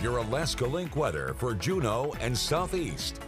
your Alaska Link weather for Juneau and Southeast.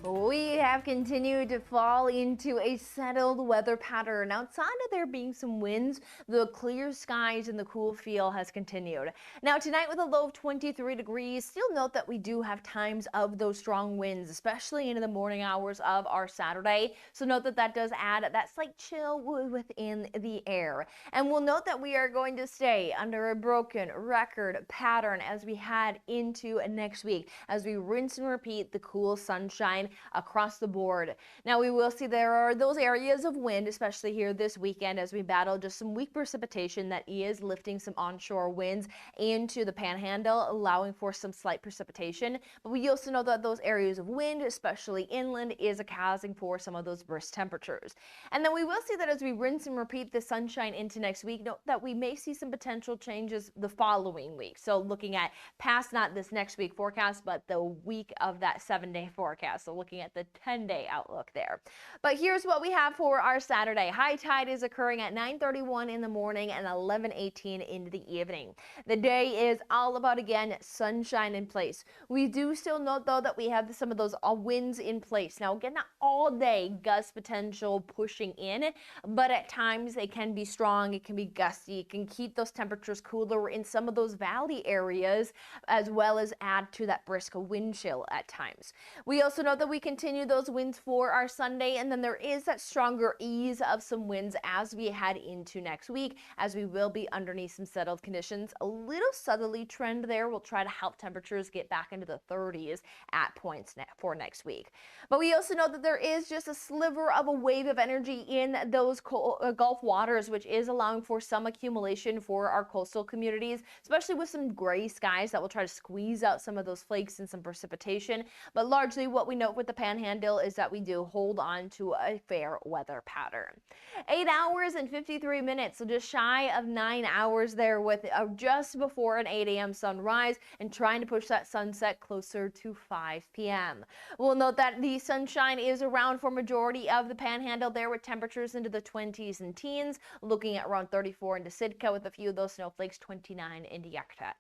We have continued to fall into a settled weather pattern. Outside of there being some winds, the clear skies and the cool feel has continued. Now tonight with a low of 23 degrees, still note that we do have times of those strong winds, especially into the morning hours of our Saturday. So note that that does add that slight chill within the air. And we'll note that we are going to stay under a broken record pattern as we head into next week, as we rinse and repeat the cool sunshine across the board. Now we will see there are those areas of wind, especially here this weekend, as we battle just some weak precipitation that is lifting some onshore winds into the panhandle, allowing for some slight precipitation. But we also know that those areas of wind, especially inland, is causing for some of those brisk temperatures. And then we will see that as we rinse and repeat the sunshine into next week, note that we may see some potential changes the following week. So looking at past, not this next week forecast, but the week of that 7-day forecast. So looking at the 10-day outlook there. But here's what we have for our Saturday. High tide is occurring at 9:31 in the morning and 11:18 into the evening. The day is all about, again, sunshine in place. We do still note, though, that we have some of those winds in place. Now, again, not all day gust potential pushing in, but at times they can be strong. It can be gusty. It can keep those temperatures cooler in some of those valley areas, as well as add to that brisk wind chill at times. We also know that we continue those winds for our Sunday, and then there is that stronger ease of some winds as we head into next week, as we will be underneath some settled conditions. A little southerly trend there will try to help temperatures get back into the 30s at points for next week. But we also know that there is just a sliver of a wave of energy in those Gulf waters, which is allowing for some accumulation for our coastal communities, especially with some gray skies that will try to squeeze out some of those flakes and some precipitation. But largely what we note with the panhandle is that we do hold on to a fair weather pattern. 8 hours and 53 minutes, so just shy of 9 hours there, with just before an 8 a.m. sunrise and trying to push that sunset closer to 5 p.m. We'll note that the sunshine is around for majority of the panhandle there, with temperatures into the 20s and teens, looking at around 34 into Sitka, with a few of those snowflakes 29 into Yakutat.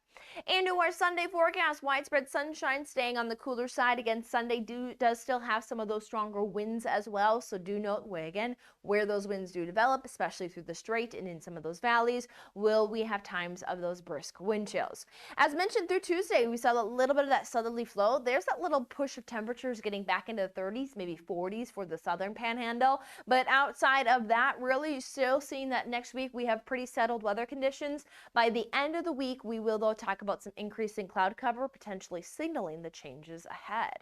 Into our Sunday forecast, widespread sunshine staying on the cooler side. Again, Sunday does still have some of those stronger winds as well, so do note where those winds do develop, especially through the strait and in some of those valleys, will we have times of those brisk wind chills. As mentioned, through Tuesday, we saw a little bit of that southerly flow. There's that little push of temperatures getting back into the 30s, maybe 40s for the southern panhandle. But outside of that, really still seeing that next week we have pretty settled weather conditions. By the end of the week, we will, though, talk about some increasing cloud cover, potentially signaling the changes ahead.